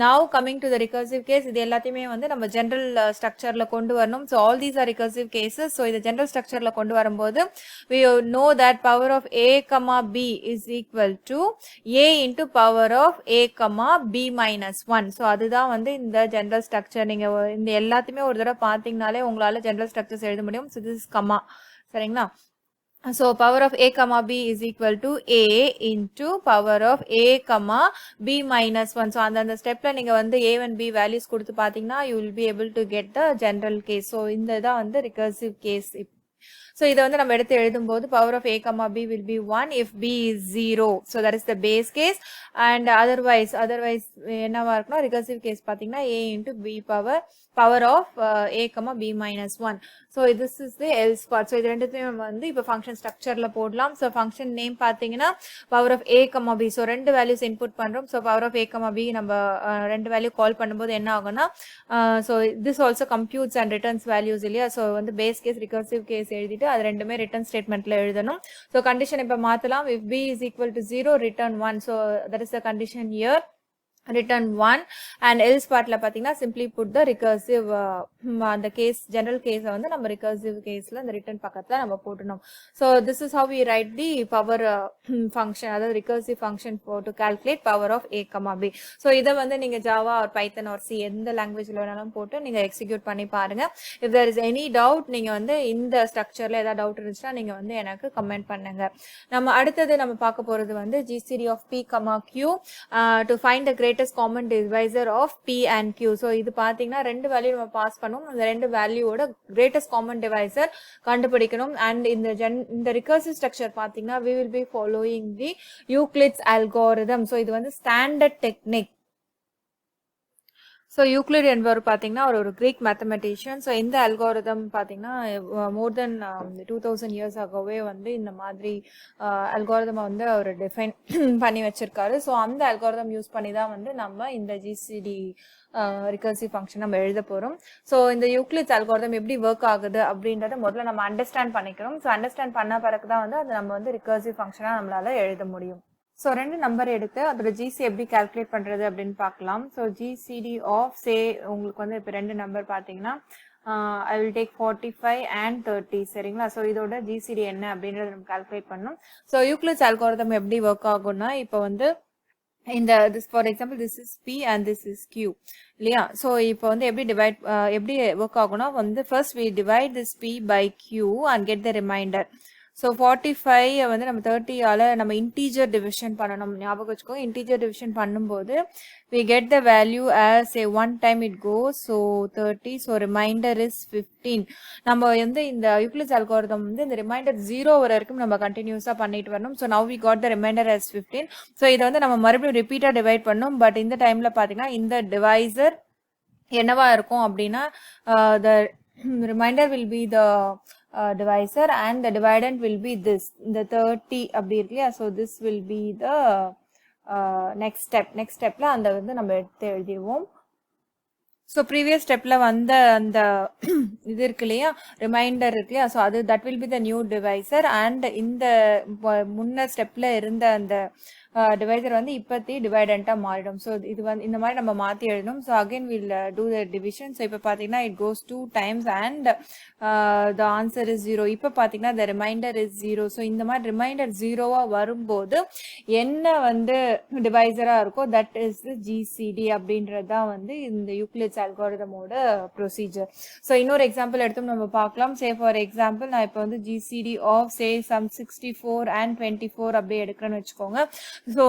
Now coming to the recursive case, இது எல்லாத்தையுமே வந்து நம்ம general structureல கொண்டு வரணும். So all these are recursive cases. So இது general structureல கொண்டு வரும்போது we know that power of a, b is equal to a into power of a, b minus 1. So அதுதான் வந்து இந்த general structure. நீங்க இந்த எல்லாத்தையுமே ஒரு தடவை பார்த்தீங்கனாலே உங்களால general structures எழுத முடியும். So this is comma. சரிங்களா? So power of a, b is equal to a into power of a, b minus 1. So அந்த ஸ்டெப்ல நீங்க வந்து a and b values கொடுத்து பாத்தீங்கன்னா you will be able to get the general case. So இந்த தான் வந்து recursive case. So இதை வந்து நம்ம எடுத்து எழுதும்போது power of a, b will be 1 if b is 0. So that is the base case. And otherwise என்னவா இருக்குன்னா recursive case பாத்தீங்கன்னா a into b power of a, b minus 1. So this is the else part. So இது ரெண்டுத்தையும் வந்து இப்போ function structureல போடலாம். So function name பாத்தீங்கன்னா power of a, b. So ரெண்டு values input பண்றோம். So power of a, b நம்ம ரெண்டு value call பண்ணும்போது என்ன ஆகும்னா so this also computes and returns values இல்லையா? So வந்து base case recursive case எழுதிட்டு அது ரெண்டுமே return statementல எழுதணும். So condition இப்ப மாத்தலாம். If b is equal to 0, return 1. So that is the condition here. Return 1. And else partல பாத்தீங்கன்னா simply put the recursive அந்த case general case வந்து நம்ம recursive caseல அந்த return பக்கத்துல நம்ம போடணும். So this is how we write the power function, அதாவது recursive function to calculate power of a, b. So இதை வந்து நீங்க Java or Python or C எந்த languageல வேணாலும் போட்டு நீங்க execute பண்ணி பாருங்க. If there is any doubt நீங்க வந்து இந்த structureல ஏதாவது doubt இருந்துச்சுன்னா நீங்க வந்து எனக்கு கமெண்ட் பண்ணுங்க. நம்ம அடுத்தது நம்ம பார்க்க போறது வந்து GCD of p, q to find the greatest common divisor of p and q. So இது பாத்தீங்கன்னா ரெண்டு வேல்யூ நம்ம பாஸ் பண்ணுவோம். அந்த ரெண்டு வேல்யூவோட greatest common divisor கண்டுபிடிக்கணும். And இந்த recursive structure பாத்தீங்கன்னா we will be following the Euclid's algorithm. So இது வந்து standard technique. So Euclid என்பவர் பாத்தீங்கன்னா ஒரு Greek mathematician. So இந்த algorithm பாத்தீங்கன்னா more than 2000 years agoவே வந்து இந்த மாதிரி algorithm வந்து அவர் define பண்ணி வச்சிருக்காரு. So அந்த algorithm யூஸ் பண்ணி தான் வந்து நம்ம இந்த GCD recursive function நம்ம எழுத போறோம். So இந்த Euclid's algorithm எப்படி work ஆகுது அப்படின்றத முதல்ல நம்ம understand பண்ணிக்கிறோம். So understand பண்ண பிறகு தான் வந்து அது நம்ம வந்து recursive function நம்மளால எழுத முடியும். So ரெண்டு நம்பர் எடுத்து அதோட GC எப்படி கால்குலேட் பண்றது அப்படின்னு பார்க்கலாம். So GCD of say உங்களுக்கு வந்து இப்போ ரெண்டு நம்பர் பார்த்தீங்கன்னா I will take 45 and 30 சரிங்களா? So இதோட GCD என்ன அப்படின்றத நம்ம கால்குலேட் பண்ணணும். So Euclid's algorithm எப்படி ஒர்க் ஆகும்னா இப்போ வந்து இந்த this for example this is p and this is q இல்லையா? So இப்போ வந்து எப்படி ஒர்க் ஆகும்னா வந்து first we divide this p by q and get the remainder. So 45 வந்து நம்ம 30 ஆல நம்ம integer division பண்ணணும். ஞாபகம் வச்சுக்கோங்க, integer division பண்ணும்போது we get the value as say one time it goes, so 30, so remainder is 15. நம்ம வந்து இந்த Euclid's algorithm வந்து இந்த remainder 0 வரைக்கும் நம்ம கண்டினியூஸா பண்ணிட்டு வரணும். So now we got the remainder as 15. So இதை வந்து நம்ம மறுபடியும் ரிப்பீட்டா டிவைட் பண்ணணும். பட் இந்த டைம்ல பாத்தீங்கன்னா இந்த டிவைசர் என்னவா இருக்கும் அப்படின்னா the remainder will be the divisor and the dividend will be this, the 30 அப்படி இருக்கு இல்லையா? So this will be the next stepல அந்த வந்து நம்ம எடுத்து எழுதிடுவோம். ஸோ ப்ரீவியஸ் ஸ்டெப்ல வந்த அந்த இது இருக்கு இல்லையா, ரிமைண்டர் இருக்கு இல்லையா, ஸோ அது that will be the new divisor. And இந்த முன்ன ஸ்டெப்ல இருந்த அந்த டிவைசர் வந்து இப்பத்தி டிவைடண்டா மாறிடும். ஸோ இது வந்து இந்த மாதிரி நம்ம மாற்றி எழுதணும். So again will do the division. So இப்போ பார்த்தீங்கன்னா it goes 2 times and the answer is 0. இப்போ பார்த்தீங்கன்னா த ரிமைண்டர் இஸ் 0. ஸோ இந்த மாதிரி ரிமைண்டர் 0வா வரும்போது என்ன வந்து டிவைசரா இருக்கோ தட் இஸ் ஜிசிடி அப்படின்றது தான் வந்து இந்த யூக்ளிட்ஸ் அல்காரிதமோட ப்ரொசீஜர். ஸோ இன்னொரு எக்ஸாம்பிள் எடுத்து நம்ம பார்க்கலாம். சே ஃபார் எக்ஸாம்பிள் நான் இப்போ வந்து GCD of say some 64 and 24 அப்படியே எடுக்கிறேன்னு வச்சுக்கோங்க. ஸோ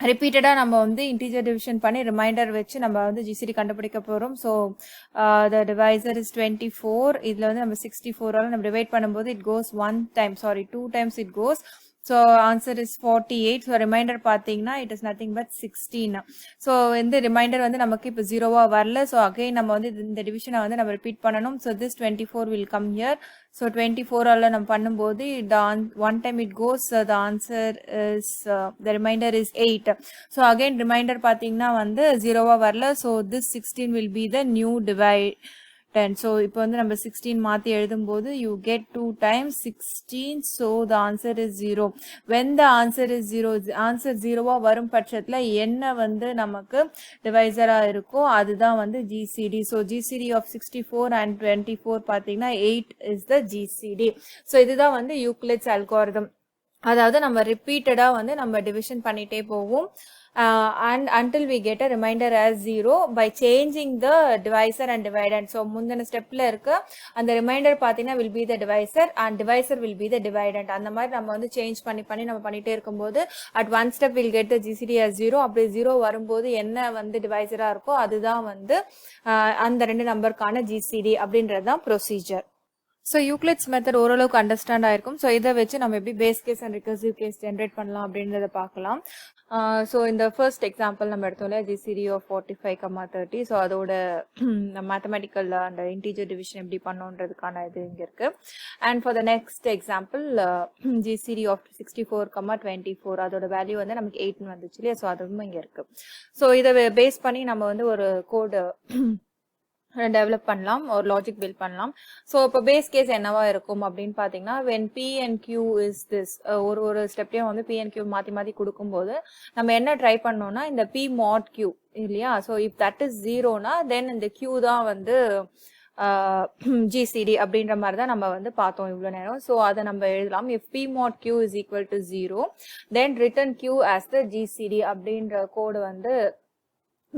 ரிப்பீட்டடா நம்ம வந்து இன்டீஜர் டிவிஷன் பண்ணி ரிமைண்டர் வச்சு நம்ம வந்து ஜிசிடி கண்டுபிடிக்க போறோம். So the divisor is 24. இதுல வந்து நம்ம 64 நம்ம டிவைட் பண்ணும்போது it goes 2 times it goes. So answer is 48. So remainder பார்த்தீங்கன்னா it is nothing but 16. So இந்த ரிமைண்டர் வந்து நமக்கு இப்போ 0வா வரல. ஸோ அகைன் நம்ம வந்து இந்த டிவிஷனை வந்து நம்ம ரிப்பீட் பண்ணணும். So this 24 will come here. So 24ஆல் நம்ம பண்ணும்போது one time it goes, the answer is the remainder is 8. So again remainder பார்த்தீங்கன்னா வந்து 0வா வரல. So this 16 will be the new divide. 10. So இப்போ வந்து நம்ம 16 மாத்தி எழுதும்போது you get 2 times 16. So the answer is 0. When the answer is 0, answer 0வா வரும் பட்சத்துல என்ன வந்து நமக்கு டிவைசரா இருக்கோ அதுதான் வந்து GCD. So GCD of 64 and 24 பார்த்தீங்கன்னா 8 is the GCD. So இதுதான் வந்து யூக்ளிட்ஸ் அல்காரிதம். அதாவது நம்ம ரிப்பீட்டடா வந்து நம்ம டிவிஷன் பண்ணிட்டே போவோம். And until we get a remainder as 0 by changing the divisor and dividend. So முந்தின ஸ்டெப்ல இருக்க அந்த ரிமைண்டர் பார்த்தீங்கன்னா will be the divisor and divisor will be the dividend. அந்த மாதிரி நம்ம வந்து சேஞ்ச் பண்ணி நம்ம பண்ணிட்டே இருக்கும்போது at one step we'll get the GCD as 0. அப்படி 0 வரும்போது என்ன வந்து டிவைசரா இருக்கோ அதுதான் வந்து அந்த ரெண்டு நம்பருக்கான GCD அப்படின்றது தான் ப்ரொசீஜர். ஸோ யூக்ளிட்ஸ் மெத்தட் ஓரளவுக்கு அண்டர்ஸ்டாண்ட் ஆயிருக்கும். ஸோ இதை வச்சு நம்ம எப்படி base case and recursive case generate பண்ணலாம் அப்படின்றத பார்க்கலாம். ஸோ இந்த ஃபர்ஸ்ட் எக்ஸாம்பிள் நம்ம எடுத்தோம்ல ஜிசிடி ஆஃப் 45, 30. ஸோ அதோட மேத்தமெட்டிக்கல் அண்ட் இன்டீஜர் டிவிஷன் எப்படி பண்ணோன்றதுக்கான இது இங்கே இருக்கு. And for the next example GCD of 64, 24 அதோட வேல்யூ வந்து நமக்கு 8 வந்துச்சு இல்லையா. ஸோ அதுவும் இங்கே இருக்கு. ஸோ இதை பேஸ் பண்ணி நம்ம வந்து ஒரு கோடு டெவலப் பண்ணலாம், ஒரு லாஜிக் பில்ட் பண்ணலாம். ஸோ இப்போ பேஸ் கேஸ் என்னவா இருக்கும் அப்படின்னு பார்த்தீங்கன்னா when p and q is this, ஒரு ஸ்டெப்லையும் வந்து p and q மாற்றி கொடுக்கும்போது நம்ம என்ன ட்ரை பண்ணோம்னா இந்த p mod q இல்லையா. ஸோ இஃப் தட் இஸ் 0னா தென் இந்த q தான் வந்து GCD அப்படின்ற மாதிரி தான் நம்ம வந்து பார்த்தோம் இவ்வளோ நேரம். ஸோ அதை நம்ம எழுதலாம். if p mod q is equal to 0 then return q as the GCD அப்படின்ற கோடு வந்து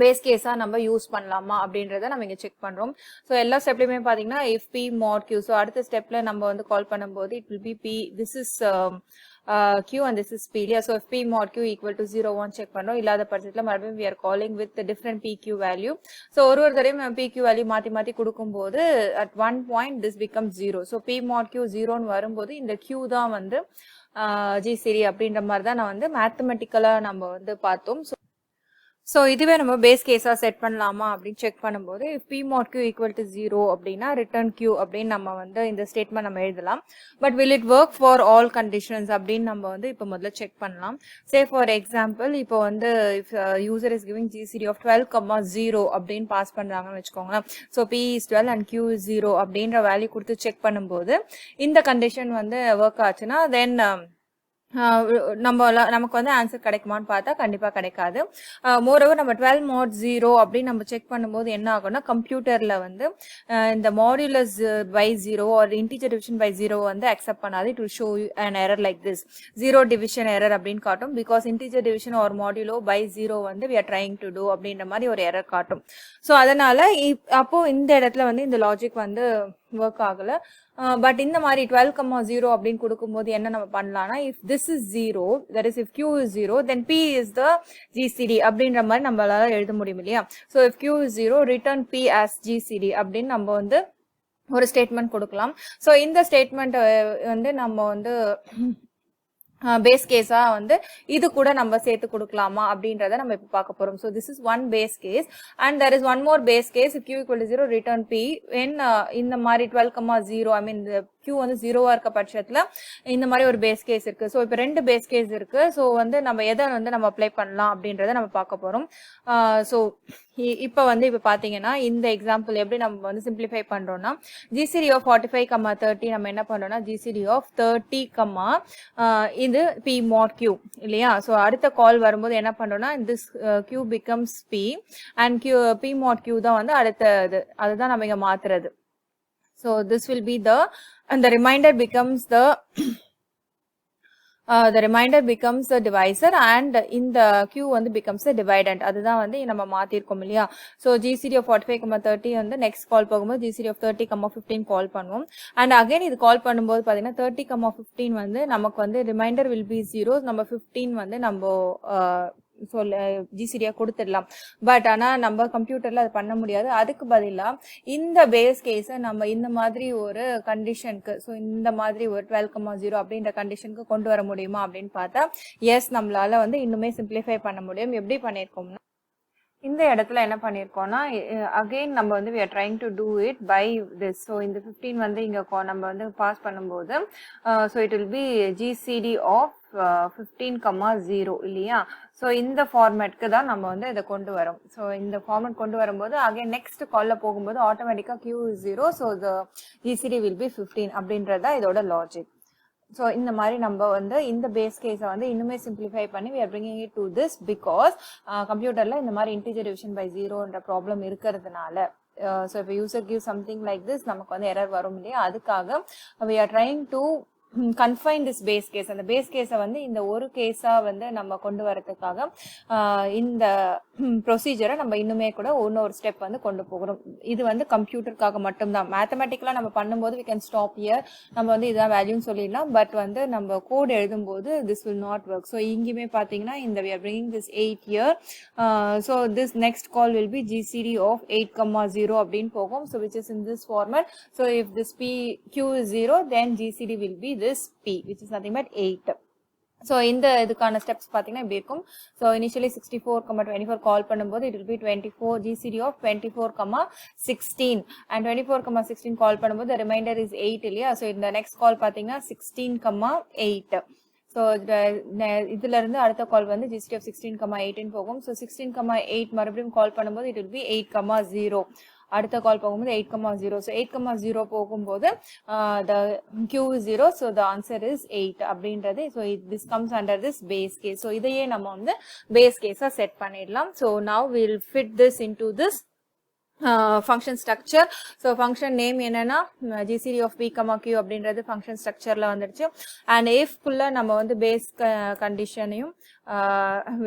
பேஸ் கேஸா நம்ம யூஸ் பண்ணலாமா அப்படின்றத நம்ம இங்க செக் பண்றோம். ஸோ எல்லா ஸ்டெப்லயுமே பாத்தீங்கன்னா if p mod q. So அடுத்த ஸ்டெப்ல நம்ம வந்து கால் பண்ணும்போது it will be p, this is q and this is p இல்லையா. So if p mod q equal to 0 check பண்றோம். இல்லாத பட்சத்துல மறுபடியும் we are calling with different pq value. So ஒரு தடவையும் நம்ம pq வேல்யூ மாத்தி கொடுக்கும்போது at one point this becomes 0. So p mod q 0ன்னு வரும்போது இந்த q தான் வந்து GCD அப்படின்ற மாதிரி தான் நான் வந்து மேத்தமெட்டிக்கலா நம்ம வந்து பார்த்தோம். ஸோ இதுவே நம்ம பேஸ் கேஸா செட் பண்ணலாமா அப்படின்னு செக் பண்ணும்போது if p mod q equal to 0 அப்படின்னா return q அப்படின்னு நம்ம வந்து இந்த ஸ்டேட்மெண்ட் நம்ம எழுதலாம். But will it work for all conditions அப்படின்னு நம்ம வந்து இப்போ முதல்ல செக் பண்ணலாம். சே ஃபார் எக்ஸாம்பிள் இப்போ வந்து if user is giving GCD of 12, 0 அப்படின்னு பாஸ் பண்றாங்கன்னு வச்சுக்கோங்களேன். So p is 12 and q is 0 அப்படின்ற வேல்யூ கொடுத்து செக் பண்ணும்போது இந்த கண்டிஷன் வந்து ஒர்க் ஆச்சுன்னா தென் நமக்கு வந்து ஆன்சர் கிடைக்குமான்னு பார்த்தா கண்டிப்பா கிடைக்காது. மோரோவர் நம்ம 12 mod 0 அப்படின்னு நம்ம செக் பண்ணும்போது என்ன ஆகும்னா கம்ப்யூட்டர்ல வந்து இந்த modulus by 0 or integer division by 0 வந்து அக்செப்ட் பண்ணாது. It will show an error like this, 0 division error அப்படின்னு காட்டும். Because integer division or modulo by 0 வந்து we are trying to do அப்படின்ற மாதிரி ஒரு எரர் காட்டும். ஸோ அதனால அப்போ இந்த இடத்துல வந்து இந்த லாஜிக் வந்து ஒர்க் ஆகல. பட் இந்த மாதிரி 12, 0 அப்படின்னு கொடுக்கும்போது என்ன நம்ம பண்ணலாம்னா if this is 0, that is if q is 0 then p is the GCD அப்படின்ற மாதிரி நம்மளால எழுத முடியும் இல்லையா. So if q is 0 return p as GCD அப்படின்னு நம்ம வந்து ஒரு ஸ்டேட்மெண்ட் கொடுக்கலாம். ஸோ இந்த ஸ்டேட்மெண்ட் வந்து நம்ம வந்து பேஸ் கேஸா வந்து இது கூட நம்ம சேர்த்து கொடுக்கலாமா அப்படின்றத நம்ம இப்போ பார்க்க போறோம். So this is one base case and there is one more base case if q equal to 0 return p when இந்த மாதிரி 12, 0 I mean q வந்து 0வா இருக்க பட்சத்துல இந்த மாதிரி ஒரு பேஸ் கேஸ் இருக்கு. சோ இப்போ ரெண்டு பேஸ் கேஸ் இருக்கு. சோ வந்து நம்ம எதை வந்து நம்ம அப்ளை பண்ணலாம் அப்படின்றத நம்ம பார்க்க போறோம். சோ இப்போ வந்து இப்போ பாத்தீங்கன்னா இந்த எக்ஸாம்பிள் எப்படி நம்ம வந்து சிம்பிளிஃபை பண்றோம்னா GCD of 45, 30 நம்ம என்ன பண்றோம்னா GCD of 30, இது p mod q இல்லையா. சோ அடுத்த கால் வரும்போது என்ன பண்றோம்னா this q becomes p and p mod q தான் வந்து அடுத்தது, அதுதான் நம்ம இங்க மாத்துறது. So this will be and the remainder becomes the divisor and in the q வந்து becomes the dividend. அதுதான் வந்து நம்ம மாத்திருக்கோம் இல்லையா. So GCD of 45, 30 வந்து next கால் போகும்போது GCD of 30, 15 கால் பண்ணுவோம். and again இது கால் பண்ணும்போது பாத்தீங்கன்னா 30, 15 வந்து நமக்கு வந்து remainder will be 0. நம்ம 15 வந்து நம்ம GCD கொடுத்துடலாம். பட் ஆனா நம்ம கம்ப்யூட்டர்ல அது பண்ண முடியாது. அதுக்கு பதிலா இந்த பேஸ் கேஸை நம்ம இந்த மாதிரி ஒரு கண்டிஷனுக்கு, ஸோ இந்த மாதிரி ஒரு 12,0 அப்படின்ற கண்டிஷனுக்கு கொண்டு வர முடியுமா அப்படின்னு பார்த்தா எஸ், நம்மளால வந்து இன்னுமே சிம்பிளிஃபை பண்ண முடியும். எப்படி பண்ணியிருக்கோம்னா இந்த இடத்துல என்ன பண்ணியிருக்கோம்னா அகெயின் நம்ம வந்து we are trying to do it by this. So இந்த 15 வந்து இங்க நம்ம வந்து பாஸ் பண்ணும்போது so it will be GCD of 15,0 இல்லையா. ஸோ இந்த ஃபார்மேட்க்கு தான் நம்ம வந்து இதை கொண்டு வரோம். ஸோ இந்த ஃபார்மேட் கொண்டு வரும்போது அகைன் நெக்ஸ்ட் காலில் போகும்போது ஆட்டோமேட்டிக்காக q is 0. So the GCD will be 15 அப்படின்றதா இதோட லாஜிக். ஸோ இந்த மாதிரி நம்ம வந்து இந்த பேஸ் கேஸை வந்து இன்னுமே சிம்பிளிஃபை பண்ணி we are bringing it to this because கம்ப்யூட்டரில் இந்த மாதிரி இன்டிஜர் டிவிஷன் பை 0ன்ற ப்ராப்ளம் இருக்கிறதுனால ஸோ இப்போ user give something like this நமக்கு வந்து எரர் வரும் இல்லையா. அதுக்காக we are trying to confine this base case. அந்த பேஸ் கேஸை வந்து இந்த ஒரு கேஸா வந்து நம்ம கொண்டு வரதுக்காக இந்த ப்ரொசீஜரை நம்ம இன்னுமே கூட இன்னொரு ஸ்டெப் வந்து கொண்டு போகிறோம். இது வந்து கம்ப்யூட்டருக்காக மட்டும்தான். மேத்தமெட்டிக்கலா நம்ம பண்ணும்போது we can stop here, நம்ம வந்து இதான் வேல்யூன்னு சொல்லிடலாம். பட் வந்து நம்ம கோட் எழுதும்போது this will not work. So இங்கேயுமே பார்த்தீங்கன்னா இந்த we are bringing this 8 here. So this next call will be GCD of 8,0 அப்படின்னு போகும். So which is in this format. So if this q is 0, then GCD will be this p, which is nothing but 8. So இந்த இதுக்கான steps பாத்தீங்கன்னா இப்படி இருக்கும். So initially 64, 24 கால் பண்ணும்போது it will be 24 GCD of 24, 16 and 24, 16 கால் பண்ணும்போது the remainder is 8 இல்லையா. So இந்த next call பாத்தீங்கன்னா 16, 8. ஸோ இதுல இருந்து அடுத்த கால் வந்து GCD of 16, 18 போகும். ஸோ 16, 8 மறுபடியும் கால் பண்ணும்போது it will be 8, 0. அடுத்த கால் போகும்போது 8, 0. ஸோ 8, 0 போகும்போது the q is 0. So the answer is 8 அப்படின்றது. So this comes under this base case. So இதையே நம்ம வந்து பேஸ் கேஸா செட் பண்ணிடலாம். So now we'll fit this into this function structure. So function name என்னன்னா GCD of p, q அப்படின்றது function structureல வந்துருச்சு. and if குள்ள நம்ம வந்து பேஸ் கண்டிஷனையும்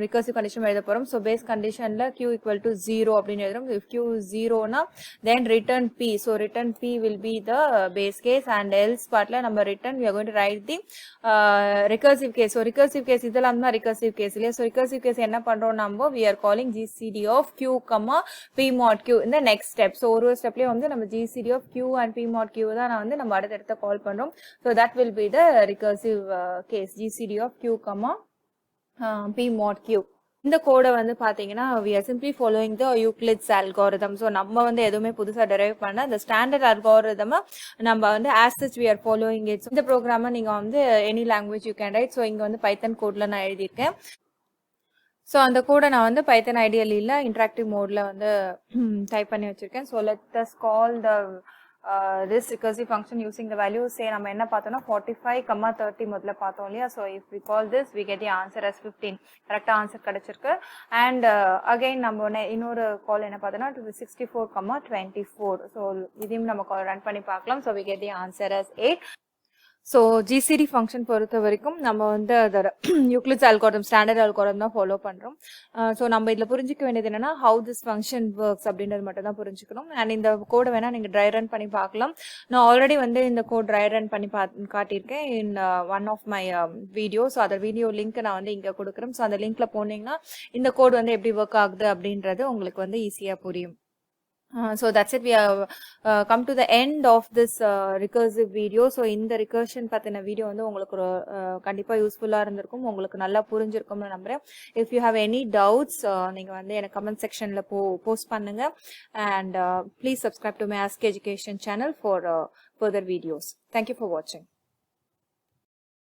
recursive condition எழுத போறோம். so base conditionல q equal to 0 அப்படின்னு எழுதுறோம். if q is 0 னா then return p. so return p will be the base case and else partல நம்ம return we are going to write the recursive case. so recursive case இதெல்லாம் தான் recursive case இல்லையா. so recursive case என்ன பண்றோம் நம்ம we are calling GCD of q, p mod q in the next step. so ஒரு ஸ்டெப்லயே வந்து நம்ம GCD of q and p mod q தான் நான் வந்து நம்ம அடுத்த கால் பண்றோம். so that will be the recursive case GCD of q, p mod q. இந்த கோடை வந்து பாத்தீங்கன்னா we are simply following the Euclid's algorithm. so நம்ம வந்து எதுவுமே புதுசா derive பண்ண the standard algorithm நம்ம வந்து as such we are following it. இந்த ப்ரோக்ராமை நீங்க வந்து any language you can write. so இங்க வந்து பைத்தன் கோட்ல நான் எழுதியிருக்கேன். ஸோ அந்த கோடை நான் வந்து பைத்தன் ஐடியலில் இன்ட்ராக்டிவ் மோட்ல வந்து டைப் பண்ணி வச்சிருக்கேன். So let us call the this recursive function using the value. say நம்ம என்ன பார்த்தோம்னா 45, 30 முதல்ல பார்த்தோம் இல்லையா. so if we call this we get the answer as 15. கரெக்டா ஆன்சர் கிடைச்சிருக்கு. and again நம்ம இன்னொரு கால் என்ன பார்த்தோம்னா 64, 24. so இதையும் நம்ம ரன் பண்ணி பார்க்கலாம். so we get the answer as 8. So GCD function பொறுத்த வரைக்கும் நம்ம வந்து அதோட யூக்ளிட்ஸ் அல்காரிதம் ஸ்டாண்டர்ட் அல்காரிதம் தான் ஃபாலோ பண்ணுறோம். ஸோ நம்ம இதில் புரிஞ்சிக்க வேண்டியது என்னன்னா ஹவு திஸ் ஃபங்க்ஷன் ஒர்க்ஸ் அப்படின்றது மட்டும் தான் புரிஞ்சுக்கணும். அண்ட் இந்த கோடை வேணால் நீங்கள் ட்ரை ரன் பண்ணி பார்க்கலாம். நான் ஆல்ரெடி வந்து இந்த கோட் ட்ரை ரன் பண்ணி காட்டியிருக்கேன் in one of my video. So அந்த வீடியோ லிங்க் நான் வந்து இங்கே கொடுக்குறேன். ஸோ அந்த லிங்க்ல போனீங்கன்னா இந்த கோட் வந்து எப்படி ஒர்க் ஆகுது அப்படின்றது உங்களுக்கு வந்து ஈஸியாக புரியும். So that's it. We have come to the end of this recursive video. So இந்த recursion பத்தின வீடியோ வந்து உங்களுக்கு கண்டிப்பா யூஸ்ஃபுல்லா இருந்திருக்கும், உங்களுக்கு நல்லா புரிஞ்சிருக்கும்னு நம்புறேன். if you have any doubts நீங்க வந்து எனக்கு கமெண்ட் செக்ஷன்ல போஸ்ட் பண்ணுங்க. and please subscribe to my Ask Education channel for further videos. Thank you for watching.